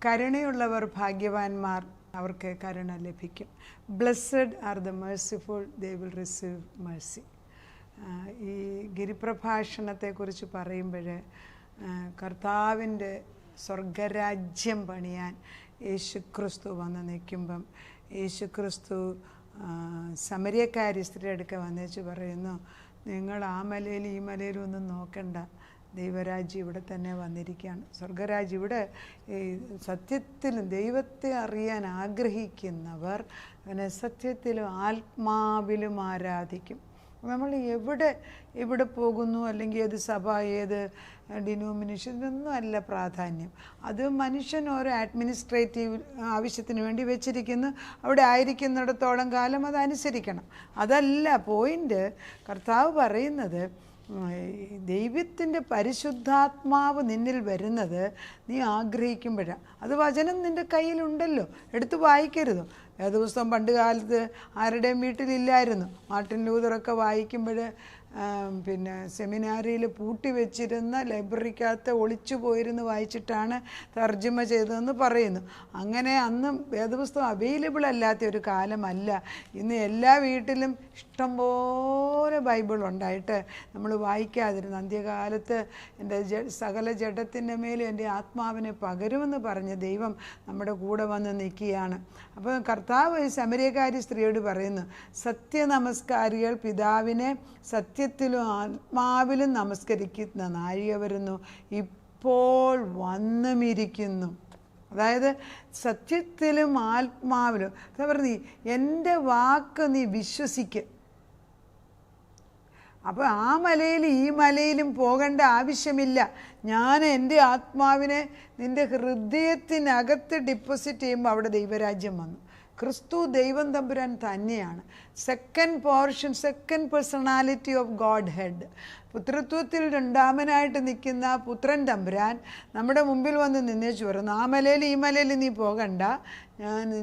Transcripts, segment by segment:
കരുണയുള്ളവർ ഭാഗ്യവാന്മാർ, അവർക്ക് കരുണ ലഭിക്കും. Blessed are the merciful, they will receive Mercy. ഈ ഗിരിപ്രഭാഷണത്തെക്കുറിച്ച് പറയുമ്പോൾ കർത്താവിൻ്റെ സ്വർഗരാജ്യം പണിയാൻ യേശുക്രിസ്തു വന്ന് നിൽക്കുമ്പം യേശുക്രിസ്തു സമരിയക്കാരി സ്ത്രീ അടുക്ക വന്നേച്ച് പറയുന്നു, നിങ്ങൾ ആ മലയിൽ ഈ മലയിലും ഒന്നും നോക്കണ്ട, ദൈവരാജ്യം ഇവിടെ തന്നെ വന്നിരിക്കുകയാണ്. സ്വർഗരാജ്യം ഇവിടെ സത്യത്തിലും ദൈവത്തെ അറിയാൻ ആഗ്രഹിക്കുന്നവർ അവനെ സത്യത്തിലും ആത്മാവിലും ആരാധിക്കും. നമ്മൾ എവിടെ പോകുന്നു, അല്ലെങ്കിൽ ഏത് സഭ, ഏത് ഡിനോമിനേഷൻ, ഇതൊന്നും അല്ല പ്രാധാന്യം. അത് മനുഷ്യൻ ഓരോ അഡ്മിനിസ്ട്രേറ്റീവ് ആവശ്യത്തിന് വേണ്ടി വെച്ചിരിക്കുന്നു. അവിടെ ആയിരിക്കുന്നിടത്തോളം കാലം അതനുസരിക്കണം. അതല്ല പോയിൻ്റ്. കർത്താവ് പറയുന്നത് ദൈവത്തിൻ്റെ പരിശുദ്ധാത്മാവ് നിന്നിൽ വരുന്നത് നീ ആഗ്രഹിക്കുമ്പോഴാണ്. അത് വചനം നിൻ്റെ കയ്യിലുണ്ടല്ലോ, എടുത്ത് വായിക്കരുതോ. ദിവസവും പണ്ട് കാലത്ത് ആരുടെയും വീട്ടിലില്ലായിരുന്നു. മാർട്ടിൻ ലൂതറൊക്കെ വായിക്കുമ്പോൾ പിന്നെ സെമിനാരിയിൽ പൂട്ടി വെച്ചിരുന്ന ലൈബ്രറിക്കകത്ത് ഒളിച്ചു പോയിരുന്ന് വായിച്ചിട്ടാണ് തർജ്ജമ ചെയ്തതെന്ന് പറയുന്നു. അങ്ങനെ അന്ന് വേദപുസ്തകം അവൈലബിൾ അല്ലാത്ത ഒരു കാലമല്ല. ഇന്ന് എല്ലാ വീട്ടിലും ഇഷ്ടംപോലെ ബൈബിൾ ഉണ്ടായിട്ട് നമ്മൾ വായിക്കാതിരുന്നു. അന്ത്യകാലത്ത് എൻ്റെ സകല ജഡത്തിൻ്റെ മേലും എൻ്റെ ആത്മാവിനെ പകരുമെന്ന് പറഞ്ഞ ദൈവം നമ്മുടെ കൂടെ വന്ന് നിൽക്കുകയാണ്. അപ്പോൾ കർത്താവ് സമരിയക്കാരി സ്ത്രീയോട് പറയുന്നു, സത്യനമസ്കാരികൾ പിതാവിനെ സത്യത്തിലും ആത്മാവിലും നമസ്കരിക്കുന്ന നാഴിക വരുന്നു, ഇപ്പോൾ വന്നുമിരിക്കുന്നു. അതായത് സത്യത്തിലും ആത്മാവിലും. അതാ പറഞ്ഞു, എൻ്റെ വാക്ക് നീ വിശ്വസിക്കുക. അപ്പോൾ ആ മലയിൽ ഈ മലയിലും പോകേണ്ട ആവശ്യമില്ല. ഞാൻ എൻ്റെ ആത്മാവിനെ നിൻ്റെ ഹൃദയത്തിനകത്ത് ഡിപ്പോസിറ്റ് ചെയ്യുമ്പോൾ അവിടെ ദൈവരാജ്യം വന്നു. ക്രിസ്തു ദൈവം തമ്പുരാൻ തന്നെയാണ്. Second portion, second personality of Godhead. പുത്രത്വത്തിൽ രണ്ടാമനായിട്ട് നിൽക്കുന്ന പുത്രൻ തമ്പുരാൻ നമ്മുടെ മുമ്പിൽ വന്ന് നിന്നേച്ചു പറയുന്നു, ആ മലയിൽ ഈ മലയിൽ നീ പോകണ്ട, ഞാൻ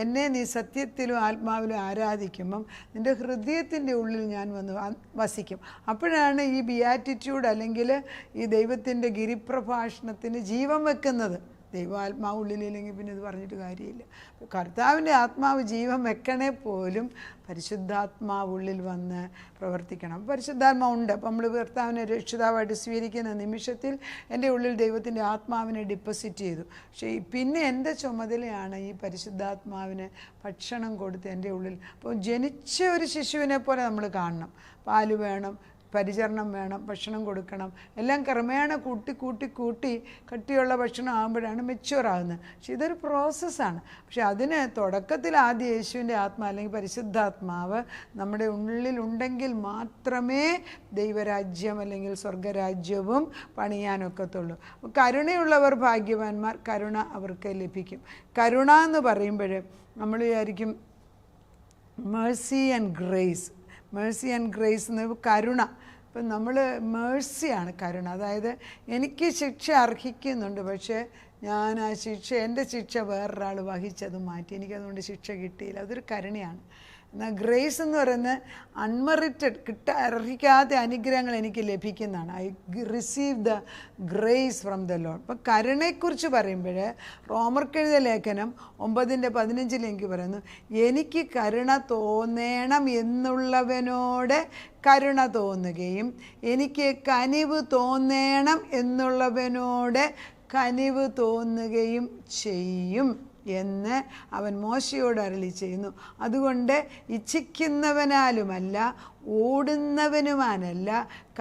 എന്നെ നീ സത്യത്തിലും ആത്മാവിലും ആരാധിക്കുമ്പം നിൻ്റെ ഹൃദയത്തിൻ്റെ ഉള്ളിൽ ഞാൻ വന്ന് വസിക്കും. അപ്പോഴാണ് ഈ ബിയാറ്റിറ്റ്യൂഡ് അല്ലെങ്കിൽ ഈ ദൈവത്തിൻ്റെ ഗിരിപ്രഭാഷണത്തിന് ജീവൻ വെക്കുന്നത്. ദൈവാത്മാവ് ഉള്ളിലില്ലെങ്കിൽ പിന്നെ ഇത് പറഞ്ഞിട്ട് കാര്യമില്ല. കർത്താവിൻ്റെ ആത്മാവ് ജീവൻ വെക്കണേ പോലും പരിശുദ്ധാത്മാവ് ഉള്ളിൽ വന്ന് പ്രവർത്തിക്കണം. പരിശുദ്ധാത്മാവ് ഉണ്ട്. അപ്പം നമ്മൾ കർത്താവിനെ രക്ഷിതാവായിട്ട് സ്വീകരിക്കുന്ന നിമിഷത്തിൽ എൻ്റെ ഉള്ളിൽ ദൈവത്തിൻ്റെ ആത്മാവിനെ ഡിപ്പോസിറ്റ് ചെയ്തു. പക്ഷേ പിന്നെ എൻ്റെ ചുമതലയാണ് ഈ പരിശുദ്ധാത്മാവിന് ഭക്ഷണം കൊടുത്ത് എൻ്റെ ഉള്ളിൽ. അപ്പോൾ ജനിച്ച ഒരു ശിശുവിനെ പോലെ നമ്മൾ കാണണം. പാല് വേണം, പരിചരണം വേണം, ഭക്ഷണം കൊടുക്കണം, എല്ലാം ക്രമേണ കൂട്ടി കട്ടിയുള്ള ഭക്ഷണം ആകുമ്പോഴാണ് മെച്യൂർ ആകുന്നത്. പക്ഷെ ഇതൊരു പ്രോസസ്സാണ്. പക്ഷെ അതിന് തുടക്കത്തിൽ ആദ്യം യേശുവിൻ്റെ ആത്മാ അല്ലെങ്കിൽ പരിശുദ്ധാത്മാവ് നമ്മുടെ ഉള്ളിലുണ്ടെങ്കിൽ മാത്രമേ ദൈവരാജ്യം അല്ലെങ്കിൽ സ്വർഗരാജ്യവും പണിയാനൊക്കത്തുള്ളൂ. കരുണയുള്ളവർ ഭാഗ്യവാന്മാർ, കരുണ അവർക്ക് ലഭിക്കും. കരുണ എന്ന് പറയുമ്പോൾ നമ്മൾ വിചാരിക്കും Mercy and grace. Mercy and grace എന്ന് കരുണ. ഇപ്പം നമ്മൾ മേഴ്സിയാണ് കരുണ. അതായത് എനിക്ക് ശിക്ഷ അർഹിക്കുന്നുണ്ട്, പക്ഷേ ഞാൻ ആ ശിക്ഷ, എൻ്റെ ശിക്ഷ വേറൊരാൾ വഹിച്ചത് മാറ്റി, എനിക്കതുകൊണ്ട് ശിക്ഷ കിട്ടിയില്ല. അതൊരു കരുണയാണ്. എന്നാൽ ഗ്രേസ് എന്ന് പറയുന്നത് അൺമെറിറ്റഡ്, അർഹിക്കാത്ത അനുഗ്രഹങ്ങൾ എനിക്ക് ലഭിക്കുന്നതാണ്. I receive the grace from the Lord. അപ്പം കരുണയെക്കുറിച്ച് പറയുമ്പോൾ റോമർക്കെഴുതിയ ലേഖനം 9:15 എനിക്ക് പറയുന്നു, എനിക്ക് കരുണ തോന്നണം എന്നുള്ളവനോട് കരുണ തോന്നുകയും എനിക്ക് കനിവ് തോന്നണം എന്നുള്ളവനോട് കനിവ് തോന്നുകയും ചെയ്യും എന്ന് അവൻ മോശയോട് അരുളി ചെയ്യുന്നു. അതുകൊണ്ട് ഇച്ഛിക്കുന്നവനാലുമല്ല ഓടുന്നവനുമാനല്ല,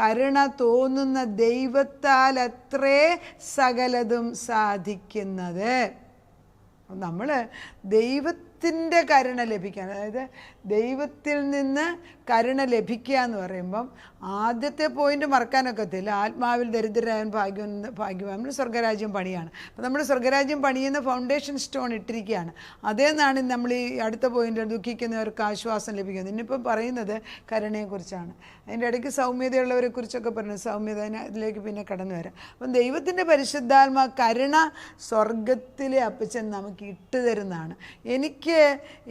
കരുണ തോന്നുന്ന ദൈവത്താൽ അത്രേ സകലതും സാധിക്കുന്നത്. നമ്മൾ ദൈവത്തിൻ്റെ കരുണ ലഭിക്കാൻ, അതായത് ദൈവത്തിൽ നിന്ന് കരുണ ലഭിക്കുക എന്ന് പറയുമ്പം ആദ്യത്തെ പോയിന്റ് മറക്കാനൊക്കത്തില്ല. ആത്മാവിൽ ദരിദ്രരായൻ ഭാഗ്യവാൻ സ്വർഗരാജ്യം പണിയാണ്. അപ്പം നമ്മൾ സ്വർഗരാജ്യം പണിയുന്ന ഫൗണ്ടേഷൻ സ്റ്റോൺ ഇട്ടിരിക്കുകയാണ്. അതേന്നാണ് നമ്മൾ ഈ അടുത്ത പോയിന്റ് ദുഃഖിക്കുന്നവർക്ക് ആശ്വാസം ലഭിക്കുന്നത്. ഇന്നിപ്പം പറയുന്നത് കരുണയെക്കുറിച്ചാണ്. അതിൻ്റെ ഇടയ്ക്ക് സൗമ്യതയുള്ളവരെ കുറിച്ചൊക്കെ പറഞ്ഞു. സൗമ്യത അതിലേക്ക് പിന്നെ കടന്നു വരാം. അപ്പം ദൈവത്തിൻ്റെ പരിശുദ്ധാത്മാ കരുണ സ്വർഗത്തിലെ അപ്പച്ചൻ നമുക്ക് ഇട്ടുതരുന്നതാണ്. എനിക്ക്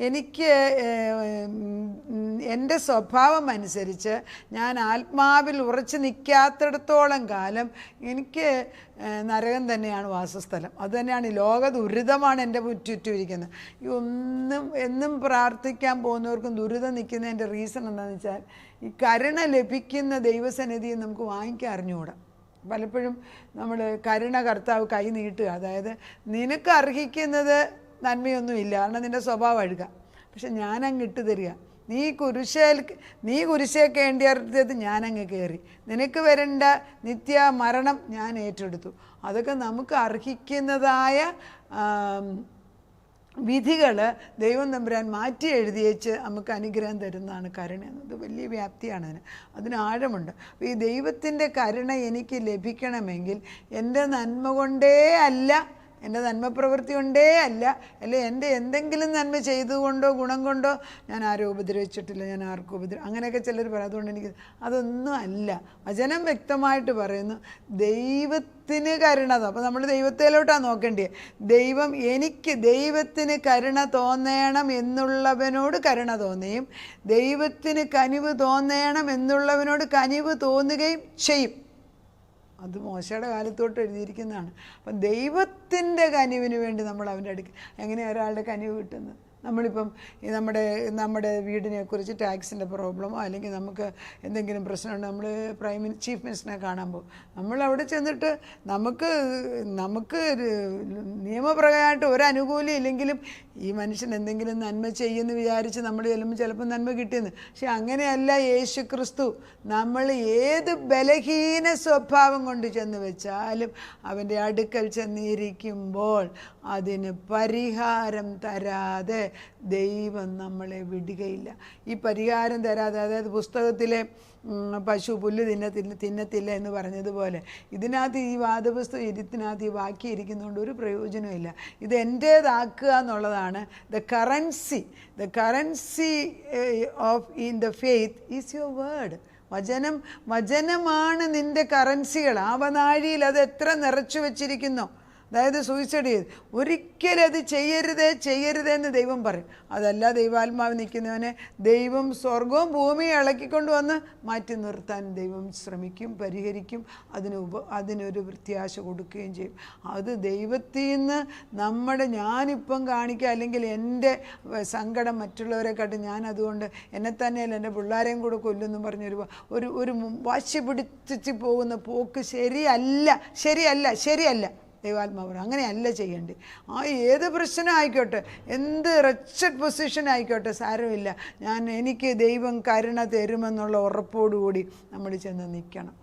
എനിക്ക് എൻ്റെ സ്വഭാവം അനുസരിച്ച് ഞാൻ ആത്മാവിൽ ഉറച്ചു നിൽക്കാത്തിടത്തോളം കാലം എനിക്ക് നരകം തന്നെയാണ് വാസസ്ഥലം. അതുതന്നെയാണ് ലോക ദുരിതമാണ് എൻ്റെ ചുറ്റും ഇരിക്കുന്നത്. ഈ എന്നും പ്രാർത്ഥിക്കാൻ പോകുന്നവർക്കും ദുരിതം നിൽക്കുന്നതിൻ്റെ റീസൺ എന്താണെന്ന് വെച്ചാൽ ഈ കരുണ ലഭിക്കുന്ന ദൈവസന്നിധിയെ നമുക്ക് വാങ്ങിക്കാൻ അറിഞ്ഞുകൂടാ. പലപ്പോഴും നമ്മൾ കരുണ കർത്താവ് കൈ നീട്ടുക, അതായത് നിനക്ക് അർഹിക്കുന്നത് നന്മയൊന്നുമില്ല, കാരണം നിൻ്റെ സ്വഭാവം അഴുക, പക്ഷെ ഞാനങ്ങ് ഇട്ട് തരിക. നീ കുരിശേ കേണ്ടിയത് ഞാനങ്ങ് കയറി, നിനക്ക് വരേണ്ട നിത്യ മരണം ഞാൻ ഏറ്റെടുത്തു. അതൊക്കെ നമുക്ക് അർഹിക്കുന്നതായ വിധികൾ ദൈവം തമ്പുരാൻ മാറ്റി എഴുതിയേച്ച് നമുക്ക് അനുഗ്രഹം തരുന്നതാണ് കരുണ എന്നത്. വലിയ വ്യാപ്തിയാണ് അതിന് ആഴമുണ്ട്. അപ്പോൾ ഈ ദൈവത്തിൻ്റെ കരുണ എനിക്ക് ലഭിക്കണമെങ്കിൽ എൻ്റെ നന്മ കൊണ്ടേ അല്ല, എൻ്റെ നന്മപ്രവൃത്തി കൊണ്ടേ അല്ല, അല്ലെ എൻ്റെ എന്തെങ്കിലും നന്മ ചെയ്തുകൊണ്ടോ ഗുണം കൊണ്ടോ ഞാൻ ആരും ഉപദ്രവിച്ചിട്ടില്ല, ഞാൻ ആർക്കും അങ്ങനെയൊക്കെ ചിലർ പറയും. അതുകൊണ്ട് എനിക്ക് അതൊന്നും അല്ല. വചനം വ്യക്തമായിട്ട് പറയുന്നു ദൈവത്തിന് കരുണ. അപ്പോൾ നമ്മൾ ദൈവത്തിലോട്ടാണ് നോക്കേണ്ടത്. ദൈവത്തിന് കരുണ തോന്നണം എന്നുള്ളവനോട് കരുണ തോന്നുകയും ദൈവത്തിന് കനിവ് തോന്നണം എന്നുള്ളവനോട് കനിവ് തോന്നുകയും ചെയ്യും. അത് മോശയുടെ കാലത്തോട്ട് എഴുതിയിരിക്കുന്നതാണ്. അപ്പം ദൈവത്തിൻ്റെ കനിവിന് വേണ്ടി നമ്മൾ അവൻ്റെ അടുക്ക് എങ്ങനെയാണ് ഒരാളുടെ കനിവ് കിട്ടുന്നത്? നമ്മളിപ്പം നമ്മുടെ വീടിനെക്കുറിച്ച് ടാക്സിൻ്റെ പ്രോബ്ലമോ അല്ലെങ്കിൽ നമുക്ക് എന്തെങ്കിലും പ്രശ്നമുണ്ട്, നമ്മൾ ചീഫ് മിനിസ്റ്ററിനെ കാണാൻ പോകും. നമ്മളവിടെ ചെന്നിട്ട് നമുക്ക് നിയമപ്രകാരമായിട്ട് ഒരു അനുകൂലം ഇല്ലെങ്കിലും ഈ മനുഷ്യൻ എന്തെങ്കിലും നന്മ ചെയ്യുമെന്ന് വിചാരിച്ച് നമ്മൾ ചെല്ലുമ്പോൾ ചിലപ്പോൾ നന്മ കിട്ടിയെന്ന്. പക്ഷെ അങ്ങനെയല്ല യേശു ക്രിസ്തു. നമ്മൾ ഏത് ബലഹീന സ്വഭാവം കൊണ്ട് ചെന്ന് വെച്ചാലും അവൻ്റെ അടുക്കൽ ചെന്നിരിക്കുമ്പോൾ അതിന് പരിഹാരം തരാതെ ദൈവം നമ്മളെ വിടുകയില്ല. ഈ പരിഹാരം തരാതെ, അതായത് പുസ്തകത്തിലെ പശു പുല്ല് തിന്നത്തില്ല എന്ന് പറഞ്ഞതുപോലെ ഇതിനകത്ത് ഈ വാദപുസ്തകം ഇതിനകത്ത് ഈ വാക്യം ഇരിക്കുന്നതുകൊണ്ട് ഒരു പ്രയോജനമില്ല. ഇത് എൻ്റേതാക്കുക എന്നുള്ളതാണ്. The currency of in the faith is your word. വചനമാണ് നിൻ്റെ കറൻസികൾ. ആവനാഴിയിൽ അത് എത്ര നിറച്ചു വച്ചിരിക്കുന്നോ, അതായത് സൂയിസൈഡ് ചെയ്ത് ഒരിക്കലും അത് ചെയ്യരുതെന്ന് ദൈവം പറയും. അതല്ല ദൈവാത്മാവ് നിൽക്കുന്നവനെ ദൈവം സ്വർഗവും ഭൂമിയും ഇളക്കിക്കൊണ്ട് വന്ന് മാറ്റി നിർത്താൻ ദൈവം ശ്രമിക്കും, പരിഹരിക്കും, അതിനൊരു പ്രത്യാശ കൊടുക്കുകയും ചെയ്യും. അത് ദൈവത്തിൽ നിന്ന് ഞാനിപ്പം കാണിക്കുക, അല്ലെങ്കിൽ എൻ്റെ സങ്കടം മറ്റുള്ളവരെക്കാട്ടും ഞാൻ അതുകൊണ്ട് എന്നെ തന്നെയല്ല എൻ്റെ പിള്ളേരെയും കൂടെ കൊല്ലുമെന്നും പറഞ്ഞൊരു വാശി പിടിച്ച് പോകുന്ന പോക്ക് ശരിയല്ല. ദൈവാത്മാവ് അങ്ങനെയല്ല ചെയ്യേണ്ടത്. ഏത് പ്രശ്നം ആയിക്കോട്ടെ, എന്ത് റെച്ചഡ് പൊസിഷൻ ആയിക്കോട്ടെ, സാരമില്ല, എനിക്ക് ദൈവം കരുണ തരുമെന്നുള്ള ഉറപ്പോടുകൂടി നമ്മൾ ചെന്ന് നിൽക്കണം.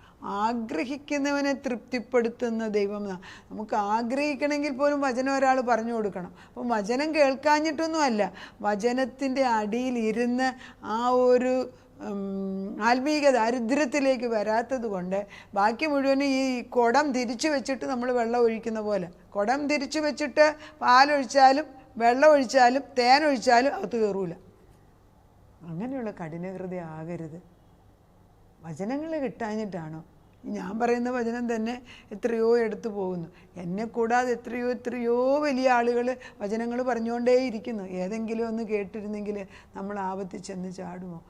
ആഗ്രഹിക്കുന്നവനെ തൃപ്തിപ്പെടുത്തുന്ന ദൈവം. നമുക്ക് ആഗ്രഹിക്കണമെങ്കിൽ പോലും വചനം ഒരാൾ പറഞ്ഞു കൊടുക്കണം. അപ്പം വചനം കേൾക്കാഞ്ഞിട്ടൊന്നുമല്ല, വചനത്തിൻ്റെ അടിയിലിരുന്ന് ആ ഒരു ആത്മീക ദാരിദ്ര്യത്തിലേക്ക് വരാത്തത് കൊണ്ട് ബാക്കി മുഴുവനും ഈ കുടം തിരിച്ചു വെച്ചിട്ട് നമ്മൾ വെള്ളം ഒഴിക്കുന്ന പോലെ, കുടം തിരിച്ചു വെച്ചിട്ട് പാലൊഴിച്ചാലും വെള്ളം ഒഴിച്ചാലും തേനൊഴിച്ചാലും അകത്ത് കയറൂല. അങ്ങനെയുള്ള കഠിനഹൃദയം ആകരുത്. വചനങ്ങൾ കിട്ടാഞ്ഞിട്ടാണോ? ഞാൻ പറയുന്ന വചനം തന്നെ എത്രയോ എടുത്തു പോകുന്നു. എന്നെ കൂടാതെ എത്രയോ വലിയ ആളുകൾ വചനങ്ങൾ പറഞ്ഞുകൊണ്ടേയിരിക്കുന്നു. ഏതെങ്കിലും ഒന്ന് കേട്ടിരുന്നെങ്കിൽ നമ്മൾ ആപത്തിൽ ചെന്ന് ചാടുമോ?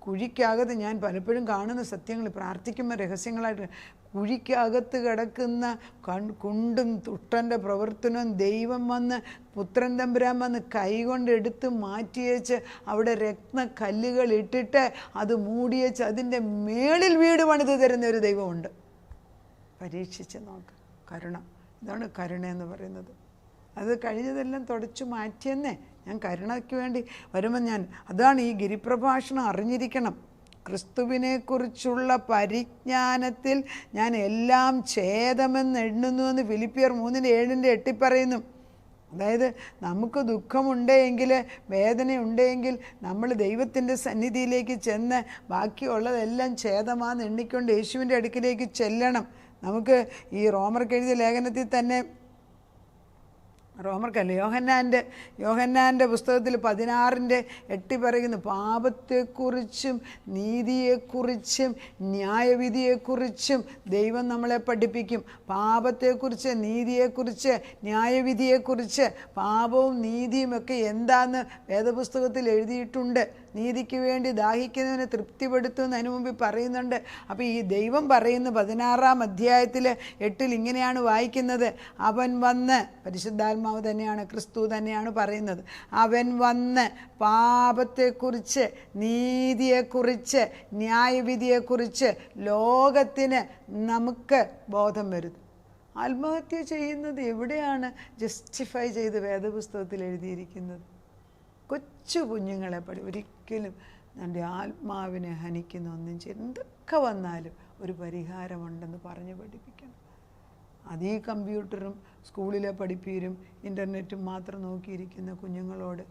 കുഴിക്കകത്ത് ഞാൻ പലപ്പോഴും കാണുന്ന സത്യങ്ങൾ പ്രാർത്ഥിക്കുമ്പോൾ രഹസ്യങ്ങളായിട്ട് കുഴിക്കകത്ത് കിടക്കുന്ന കുണ്ടും തുട്ടൻ്റെ പ്രവർത്തനവും ദൈവം വന്ന് പുത്രൻ തമ്പുരാൻ വന്ന് കൈകൊണ്ട് എടുത്ത് മാറ്റിയേച്ച് അവിടെ രത്നക്കല്ലുകൾ ഇട്ടിട്ട് അത് മൂടിയേച്ച് അതിൻ്റെ മേളിൽ വീട് പണിത് തരുന്ന ഒരു ദൈവമുണ്ട്. പരീക്ഷിച്ച് നോക്ക്. ഇതാണ് കരുണ എന്ന് പറയുന്നത്. അത് കഴിഞ്ഞതെല്ലാം തുടച്ചു മാറ്റിയെന്നേ. ഞാൻ കരുണയ്ക്ക് വേണ്ടി വരുമ്പോൾ അതാണ് ഈ ഗിരിപ്രഭാഷണം അറിഞ്ഞിരിക്കണം. ക്രിസ്തുവിനെക്കുറിച്ചുള്ള പരിജ്ഞാനത്തിൽ ഞാൻ എല്ലാം ഛേദമെന്ന് എണ്ണുന്നുവെന്ന് ഫിലിപ്പിയർ 3:7-8 പറയുന്നു. അതായത് നമുക്ക് ദുഃഖമുണ്ടെങ്കിൽ, വേദനയുണ്ടെങ്കിൽ നമ്മൾ ദൈവത്തിൻ്റെ സന്നിധിയിലേക്ക് ചെന്ന് ബാക്കിയുള്ളതെല്ലാം ഛേദമാണെന്ന് എണ്ണിക്കൊണ്ട് യേശുവിൻ്റെ അടുക്കിലേക്ക് ചെല്ലണം. നമുക്ക് ഈ റോമർക്ക് എഴുതിയ ലേഖനത്തിൽ തന്നെ റോമർക്കല്ല, യോഹന്നാൻ്റെ പുസ്തകത്തിൽ 16:8 പറയുന്നു, പാപത്തെക്കുറിച്ചും നീതിയെക്കുറിച്ചും ന്യായവിധിയെക്കുറിച്ചും ദൈവം നമ്മളെ പഠിപ്പിക്കും. പാപത്തെക്കുറിച്ച്, നീതിയെക്കുറിച്ച്, ന്യായവിധിയെക്കുറിച്ച്, പാപവും നീതിയും ഒക്കെ എന്താന്ന് വേദപുസ്തകത്തിൽ എഴുതിയിട്ടുണ്ട്. നീതിക്ക് വേണ്ടി ദാഹിക്കുന്നവനെ തൃപ്തിപ്പെടുത്തുമെന്ന് അതിനു മുമ്പിൽ പറയുന്നുണ്ട്. അപ്പോൾ ഈ ദൈവം പറയുന്ന 16-ാം അധ്യായത്തിൽ 8 ഇങ്ങനെയാണ് വായിക്കുന്നത്, അവൻ വന്ന്, പരിശുദ്ധാത്മാവ് തന്നെയാണ്, ക്രിസ്തു തന്നെയാണ് പറയുന്നത്, അവൻ വന്ന് പാപത്തെക്കുറിച്ച്, നീതിയെക്കുറിച്ച്, ന്യായവിധിയെക്കുറിച്ച് ലോകത്തിന് നമുക്ക് ബോധം വരുത്തും. ആത്മഹത്യ ചെയ്യുന്നത് എവിടെയാണ് ജസ്റ്റിഫൈ ചെയ്ത് വേദപുസ്തകത്തിൽ എഴുതിയിരിക്കുന്നത്? കൊച്ചു കുഞ്ഞുങ്ങളെ ഒരിക്കലും എൻ്റെ ആത്മാവിനെ ഹനിക്കുന്ന ഒന്നും ചെയ്യും, എന്തൊക്കെ വന്നാലും ഒരു പരിഹാരമുണ്ടെന്ന് പറഞ്ഞ് പഠിപ്പിക്കണം. അതീ കമ്പ്യൂട്ടറും സ്കൂളിലെ പഠിപ്പീരും ഇൻ്റർനെറ്റും മാത്രം നോക്കിയിരിക്കുന്ന കുഞ്ഞുങ്ങളോട്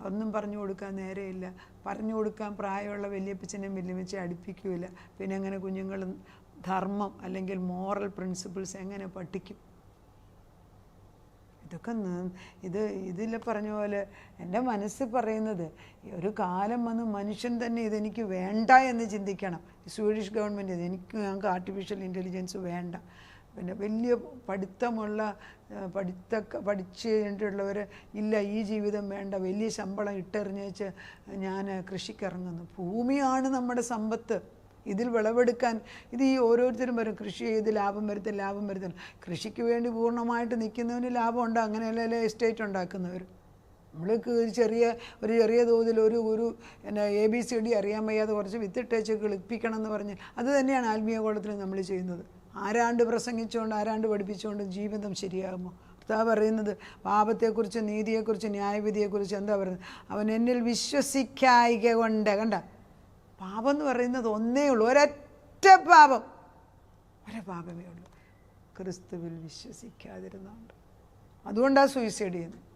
ഒന്നും പറഞ്ഞു കൊടുക്കാൻ നേരെയില്ല. പറഞ്ഞു കൊടുക്കാൻ പ്രായമുള്ള വല്യപ്പച്ചനെയും വല്യമ്മച്ചയും അടുപ്പിക്കില്ല. പിന്നെ എങ്ങനെ കുഞ്ഞുങ്ങൾ ധർമ്മം അല്ലെങ്കിൽ മോറൽ പ്രിൻസിപ്പിൾസ് എങ്ങനെ പഠിക്കും? ഇതൊക്കെ ഇതിൽ പറഞ്ഞ പോലെ എൻ്റെ മനസ്സിൽ പറയുന്നത്, ഒരു കാലം വന്ന് മനുഷ്യൻ തന്നെ ഇതെനിക്ക് വേണ്ട എന്ന് ചിന്തിക്കണം. സ്വീഡിഷ് ഗവൺമെൻറ് ഞങ്ങൾക്ക് ആർട്ടിഫിഷ്യൽ ഇൻ്റലിജൻസ് വേണ്ട, പിന്നെ വലിയ പഠിച്ച് കഴിഞ്ഞിട്ടുള്ളവർ ഇല്ല, ഈ ജീവിതം വേണ്ട, വലിയ ശമ്പളം ഇട്ടെറിഞ്ഞേച്ച് ഞാൻ കൃഷിക്കിറങ്ങുന്നു. ഭൂമിയാണ് നമ്മുടെ സമ്പത്ത്, ഇതിൽ വിളവെടുക്കാൻ. ഇത് ഈ ഓരോരുത്തരും വരും, കൃഷി ചെയ്ത് ലാഭം വരുത്തൽ. കൃഷിക്ക് വേണ്ടി പൂർണ്ണമായിട്ട് നിൽക്കുന്നവന് ലാഭമുണ്ട്, അങ്ങനെയല്ലേ എസ്റ്റേറ്റ് ഉണ്ടാക്കുന്നവർ. നമ്മൾക്ക് ഒരു ചെറിയ തോതിൽ ഒരു ABCD അറിയാൻ വയ്യാതെ കുറച്ച് വിത്തിട്ടേച്ച് കിളിപ്പിക്കണം എന്ന് പറഞ്ഞാൽ അത് തന്നെയാണ് ആത്മീയ കോളത്തിൽ നമ്മൾ ചെയ്യുന്നത്. ആരാണ്ട് പ്രസംഗിച്ചുകൊണ്ട്, ആരാണ്ട് പഠിപ്പിച്ചുകൊണ്ട് ജീവിതം ശരിയാകുമോ? കർത്താവ് പറയുന്നത് പാപത്തെക്കുറിച്ച്, നീതിയെക്കുറിച്ച്, ന്യായവിധിയെക്കുറിച്ച് എന്താ പറയുന്നത്? അവൻ എന്നിൽ വിശ്വസിക്കായിക കൊണ്ട്, കണ്ട, പാപം എന്ന് പറയുന്നത് ഒന്നേ ഉള്ളൂ, ഒരൊറ്റ പാപമേ ഉള്ളൂ, ക്രിസ്തുവിൽ വിശ്വസിക്കാതിരുന്നുണ്ട്. അതുകൊണ്ടാണ് സൂയിസൈഡ് ചെയ്യുന്നത്.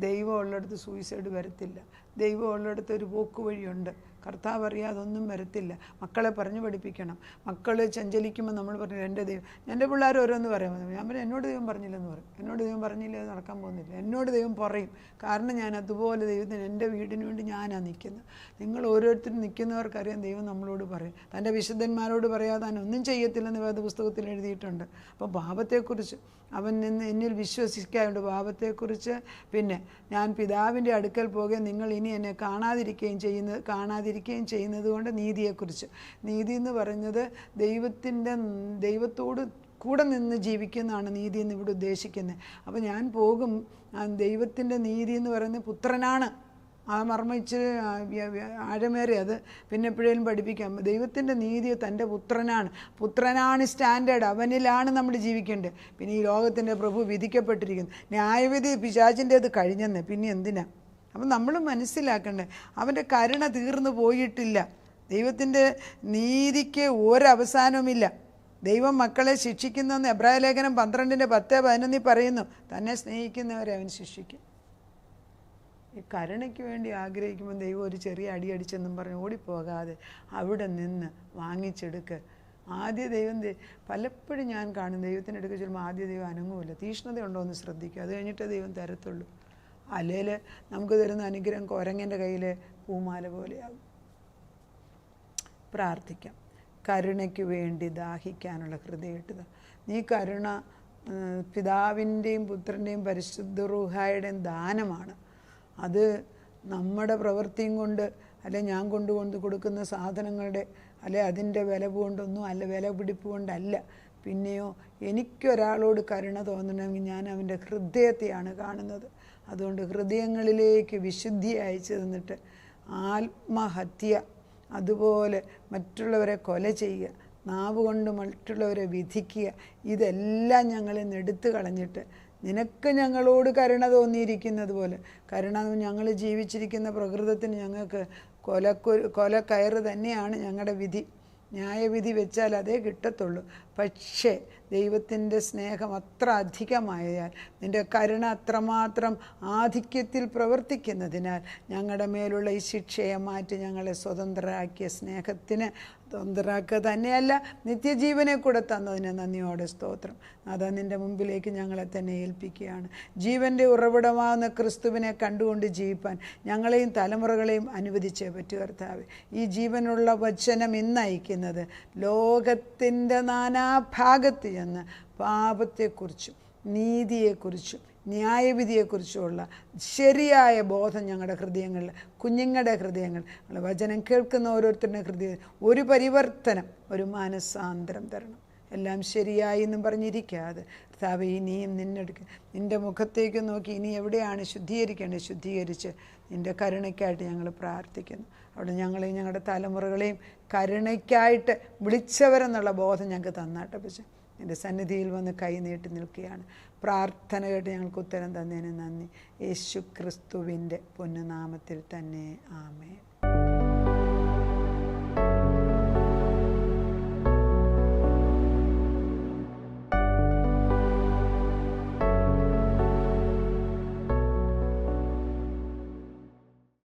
ദൈവം ഉള്ളിടത്ത് സൂയിസൈഡ് വരത്തില്ല. ദൈവം ഉള്ളിടത്ത് ഒരു പോക്ക് വഴിയുണ്ട്. കർത്താവ് അറിയാതെ ഒന്നും വരത്തില്ല. മക്കളെ പറഞ്ഞു പഠിപ്പിക്കണം. മക്കൾ ചഞ്ചലിക്കുമ്പോൾ നമ്മൾ പറഞ്ഞു, എൻ്റെ ദൈവം, എൻ്റെ പിള്ളേർ ഓരോന്ന് പറയാൻ, ഞാൻ പറയും എന്നോട് ദൈവം പറഞ്ഞില്ലെന്ന് പറയും. എന്നോട് ദൈവം പറഞ്ഞില്ല, അത് നടക്കാൻ പോകുന്നില്ല. എന്നോട് ദൈവം പറയും. കാരണം ഞാൻ അതുപോലെ ദൈവത്തിന്, എൻ്റെ വീടിന് വേണ്ടി ഞാനാണ് നിൽക്കുന്നത്. നിങ്ങൾ ഓരോരുത്തരും നിൽക്കുന്നവർക്കറിയാം ദൈവം നമ്മളോട് പറയും. തൻ്റെ വിശുദ്ധന്മാരോട് പറയാതെ താൻ ഒന്നും ചെയ്യത്തില്ലെന്ന് വേദപുസ്തകത്തിൽ എഴുതിയിട്ടുണ്ട്. അപ്പോൾ പാപത്തെക്കുറിച്ച് അവൻ എന്നിൽ വിശ്വസിക്കാറുണ്ട്. പാപത്തെക്കുറിച്ച്, പിന്നെ ഞാൻ പിതാവിൻ്റെ അടുക്കൽ പോകുകയും നിങ്ങൾ ഇനി എന്നെ കാണാതിരിക്കുകയും ചെയ്യുന്നത് കൊണ്ട് നീതിയെക്കുറിച്ച്. നീതി എന്ന് പറയുന്നത് ദൈവത്തോട് കൂടെ നിന്ന് ജീവിക്കുന്നതാണ് നീതി എന്ന് ഇവിടെ ഉദ്ദേശിക്കുന്നത്. അപ്പോൾ ഞാൻ പോകും, ദൈവത്തിൻ്റെ നീതി എന്ന് പറയുന്നത് പുത്രനാണ്. ആ മർമ്മം ഇച്ചിരി ആഴമേറെ, അത് പിന്നെ എപ്പോഴേലും പഠിപ്പിക്കാം. ദൈവത്തിൻ്റെ നീതി തൻ്റെ പുത്രനാണ് സ്റ്റാൻഡേർഡ്, അവനിലാണ് നമ്മൾ ജീവിക്കേണ്ടത്. പിന്നെ ഈ ലോകത്തിൻ്റെ പ്രഭു വിധിക്കപ്പെട്ടിരിക്കുന്നു. ന്യായവിധി പിശാചിൻ്റേത് കഴിഞ്ഞെന്ന്, പിന്നെ എന്തിനാ? അപ്പം നമ്മൾ മനസ്സിലാക്കണ്ടേ, അവൻ്റെ കരുണ തീർന്നു പോയിട്ടില്ല. ദൈവത്തിൻ്റെ നീതിക്ക് ഒരവസാനവുമില്ല. ദൈവം മക്കളെ ശിക്ഷിക്കുന്നെന്ന് എബ്രായ ലേഖനം 12:10-11 പറയുന്നു. തന്നെ സ്നേഹിക്കുന്നവരെ അവൻ ശിക്ഷിക്കും. ഈ കരുണയ്ക്ക് വേണ്ടി ആഗ്രഹിക്കുമ്പോൾ ദൈവം ഒരു ചെറിയ അടിച്ചെന്നും പറഞ്ഞ് ഓടിപ്പോകാതെ അവിടെ നിന്ന് വാങ്ങിച്ചെടുക്കുക. ആദ്യ ദൈവം പലപ്പോഴും ഞാൻ കാണും, ദൈവത്തിൻ്റെ അടുക്കൽ ചെല്ലുമ്പോൾ ആദ്യ ദൈവം അനങ്ങുമില്ല. തീഷ്ണതയുണ്ടോ എന്ന് ശ്രദ്ധിക്കുക, അത് കഴിഞ്ഞിട്ട് ദൈവം തരത്തുള്ളൂ. അല്ലേൽ നമുക്ക് തരുന്ന അനുഗ്രഹം കുരങ്ങൻ്റെ കയ്യിൽ പൂമാല പോലെയാകും. പ്രാർത്ഥിക്കാം. കരുണയ്ക്ക് വേണ്ടി ദാഹിക്കാനുള്ള ഹൃദയട്ടത്. നീ കരുണ പിതാവിൻ്റെയും പുത്രൻ്റെയും പരിശുദ്ധ റൂഹായുടെയും ദാനമാണ്. അത് നമ്മുടെ പ്രവൃത്തിയും കൊണ്ട്, അല്ലെ ഞാൻ കൊണ്ടുകൊണ്ട് കൊടുക്കുന്ന സാധനങ്ങളുടെ, അല്ലെ അതിൻ്റെ വില കൊണ്ടൊന്നും അല്ല, വില പിടിപ്പ് കൊണ്ടല്ല. പിന്നെയോ എനിക്കൊരാളോട് കരുണ തോന്നണമെങ്കിൽ ഞാൻ അവൻ്റെ ഹൃദയത്തെയാണ് കാണുന്നത്. അതുകൊണ്ട് ഹൃദയങ്ങളിലേക്ക് വിശുദ്ധി അയച്ചു തന്നിട്ട് ആത്മഹത്യ, അതുപോലെ മറ്റുള്ളവരെ കൊല ചെയ്യുക, നാവ് കൊണ്ട് മറ്റുള്ളവരെ വിധിക്കുക, ഇതെല്ലാം ഞങ്ങളിൽ നിന്ന് എടുത്തു കളഞ്ഞിട്ട് നിനക്ക് ഞങ്ങളോട് കരുണ തോന്നിയിരിക്കുന്നത് പോലെ, കരുണ ഞങ്ങൾ ജീവിച്ചിരിക്കുന്ന പ്രകൃതത്തിന് ഞങ്ങൾക്ക് കൊലക്കയറ് തന്നെയാണ് ഞങ്ങളുടെ വിധി. ന്യായവിധി വെച്ചാൽ അതേ കിട്ടത്തുള്ളൂ. പക്ഷേ ദൈവത്തിൻ്റെ സ്നേഹം അത്ര അധികമായാൽ, നിൻ്റെ കരുണ അത്രമാത്രം ആധിക്യത്തിൽ പ്രവർത്തിക്കുന്നതിനാൽ ഞങ്ങളുടെ മേലുള്ള ഈ ശിക്ഷയെ മാറ്റി ഞങ്ങളെ സ്വതന്ത്രരാക്കിയ സ്നേഹത്തിന് സ്വതന്ത്രരാക്കുക തന്നെയല്ല, നിത്യജീവനെ കൂടെ തന്നതിന് നന്ദിയോടെ സ്തോത്രം. അതാ നിൻ്റെ മുമ്പിലേക്ക് ഞങ്ങളെ തന്നെ ഏൽപ്പിക്കുകയാണ്. ജീവൻ്റെ ഉറവിടമാകുന്ന ക്രിസ്തുവിനെ കണ്ടുകൊണ്ട് ജീവിപ്പാൻ ഞങ്ങളെയും തലമുറകളെയും അനുവദിച്ചേ പറ്റൂ കർത്താവേ. ഈ ജീവനുള്ള വചനം ഇന്ന് അയക്കുന്നത് ലോകത്തിൻ്റെ നാനാഭാഗത്ത് ചെന്ന് പാപത്തെക്കുറിച്ചും നീതിയെക്കുറിച്ചും ന്യായവിധിയെക്കുറിച്ചുള്ള ശരിയായ ബോധം ഞങ്ങളുടെ ഹൃദയങ്ങളിൽ, കുഞ്ഞുങ്ങളുടെ ഹൃദയങ്ങൾ, വചനം കേൾക്കുന്ന ഓരോരുത്തരുടെ ഹൃദയം ഒരു പരിവർത്തനം, ഒരു മാനസാന്തരം തരണം. എല്ലാം ശരിയായി എന്നും പറഞ്ഞിരിക്കാതെ കർത്താവേ, ഇനിയും നിൻ്റെ മുഖത്തേക്ക് നോക്കി ഇനി എവിടെയാണ് ശുദ്ധീകരിക്കേണ്ടത് ശുദ്ധീകരിച്ച് നിൻ്റെ കരുണയ്ക്കായിട്ട് ഞങ്ങൾ പ്രാർത്ഥിക്കുന്നു. അവിടെ ഞങ്ങളെയും ഞങ്ങളുടെ തലമുറകളെയും കരുണയ്ക്കായിട്ട് വിളിച്ചവരെന്നുള്ള ബോധം ഞങ്ങൾക്ക് തന്നാട്ടെ. പക്ഷേ എൻ്റെ സന്നിധിയിൽ വന്ന് കൈ നീട്ടി നിൽക്കുകയാണ്. പ്രാർത്ഥന കേട്ട് ഞങ്ങൾക്ക് ഉത്തരം തന്നതിന് നന്ദി. യേശു ക്രിസ്തുവിൻ്റെ പൊന്നുനാമത്തിൽ തന്നെ ആമേൻ.